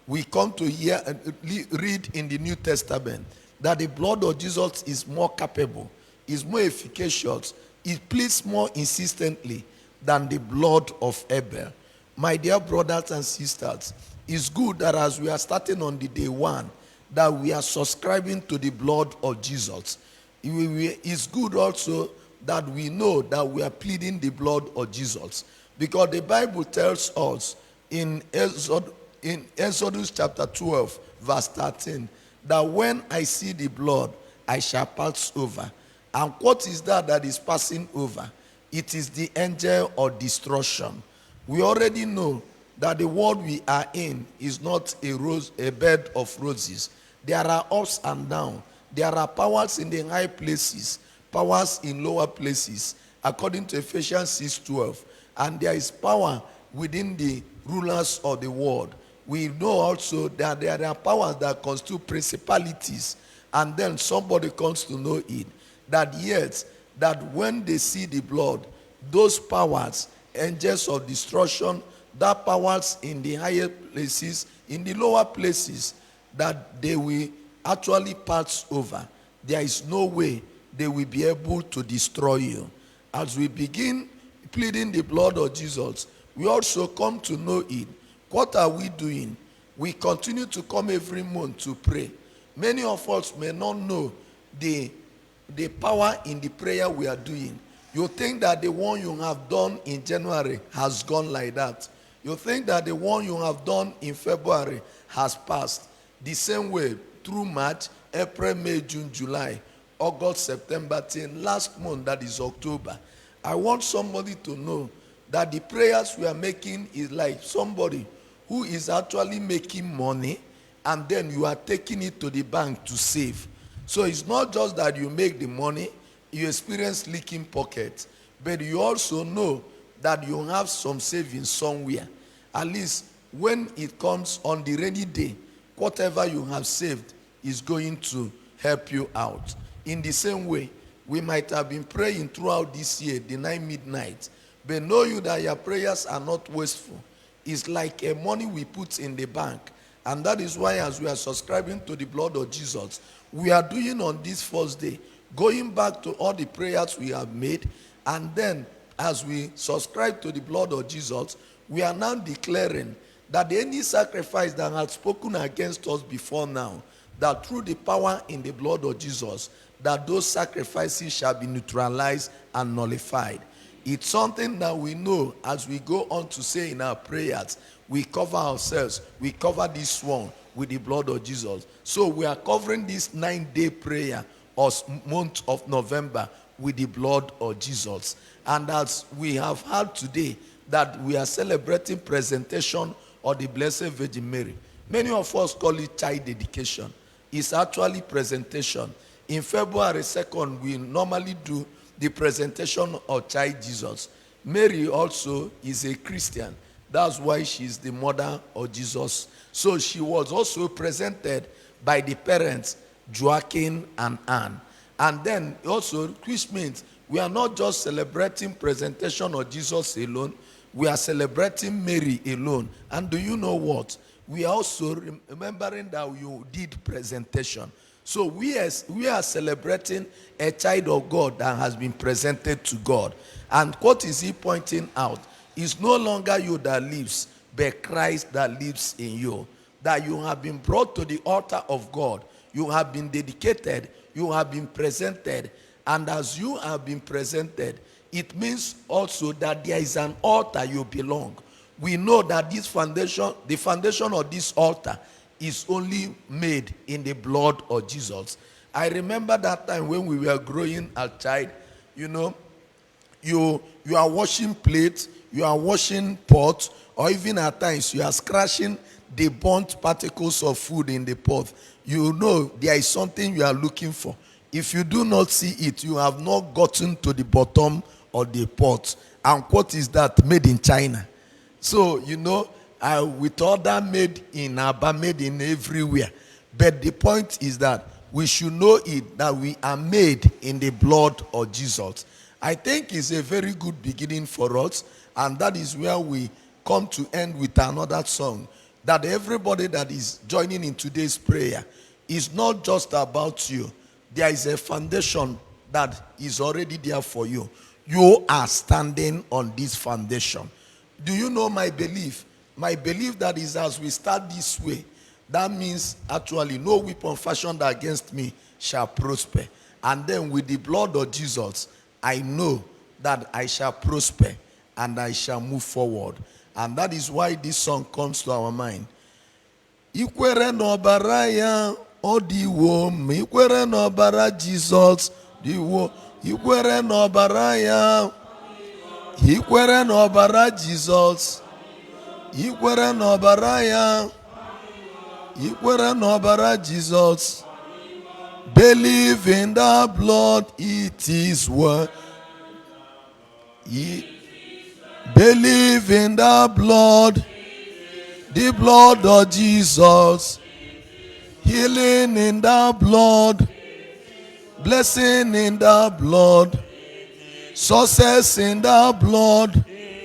we come to hear and read in the New Testament that the blood of Jesus is more capable, is more efficacious, it pleads more insistently than the blood of Abel. My dear brothers and sisters, it's good that as we are starting on the day one, that we are subscribing to the blood of Jesus. It's good also that we know that we are pleading the blood of Jesus, because the Bible tells us in Exodus chapter 12, verse 13, that when I see the blood, I shall pass over. And what is that is passing over? It is the angel of destruction. We already know that the world we are in is not a bed of roses. There are ups and downs. There are powers in the high places, powers in lower places, according to Ephesians 6:12. And there is power within the rulers of the world. We know also that there are powers that constitute principalities. And then somebody comes to know it, that yet, that when they see the blood, those powers, angels of destruction, that powers in the higher places, in the lower places, that they will actually pass over. There is no way they will be able to destroy you. As we begin pleading the blood of Jesus, we also come to know it. What are we doing? We continue to come every month to pray. Many of us may not know the power in the prayer we are doing. You think that the one you have done in January has gone like that. You think that the one you have done in February has passed. The same way through March, April, May, June, July, August, September, till last month, that is October. I want somebody to know that the prayers we are making is like somebody who is actually making money, and then you are taking it to the bank to save. So it's not just that you make the money, you experience leaking pockets, but you also know that you have some savings somewhere. At least when it comes on the rainy day, whatever you have saved is going to help you out. In the same way, we might have been praying throughout this year, the 9 midnight, but know you that your prayers are not wasteful. It's like a money we put in the bank. And that is why, as we are subscribing to the blood of Jesus, we are doing on this first day, going back to all the prayers we have made. And then, as we subscribe to the blood of Jesus, we are now declaring that any sacrifice that has spoken against us before now, that through the power in the blood of Jesus, that those sacrifices shall be neutralized and nullified. It's something that we know as we go on to say in our prayers. We cover ourselves, we cover this one with the blood of Jesus. So we are covering this 9-day prayer or month of November with the blood of Jesus. And as we have heard today, that we are celebrating presentation of the Blessed Virgin Mary. Many of us call it child dedication. It's actually presentation. In February 2nd, we normally do the presentation of child Jesus. Mary also is a Christian. That's why she's the mother of Jesus. So she was also presented by the parents, Joachim and Anne. And then also, which means we are not just celebrating presentation of Jesus alone, we are celebrating Mary alone. And do you know what? We are also remembering that you did presentation. So we are celebrating a child of God that has been presented to God. And what is he pointing out? It's no longer you that lives, but Christ that lives in you. That you have been brought to the altar of God. You have been dedicated. You have been presented. And as you have been presented, it means also that there is an altar you belong. We know that this foundation, the foundation of this altar, is only made in the blood of Jesus. I remember that time when we were growing a child, you are washing plates, you are washing pots, or even at times you are scratching the burnt particles of food in the pot. You know there is something you are looking for. If you do not see it, you have not gotten to the bottom of the pot. And what is that? Made in China. So, with all that made in Aba, made in everywhere. But the point is that we should know it, that we are made in the blood of Jesus. I think it's a very good beginning for us, and that is where we come to end with another song. that everybody that is joining in today's prayer is not just about you. There is a foundation that is already there for you. You are standing on this foundation. Do you know my belief? My belief that is, as we start this way, that means actually no weapon fashioned against me shall prosper. And then with the blood of Jesus, I know that I shall prosper and I shall move forward. And that is why this song comes to our mind. Ikwere n'ọbara ya ọ dịwo m, ikwere n'ọbara Jesus dịwo, ikwere n'ọbara ya, ikwere n'ọbara Jesus, ikwere n'ọbara ya, ikwere n'ọbara Jesus. Believe in the blood, it is what. Believe in the blood of Jesus. Healing in the blood, blessing in the blood, success in the blood,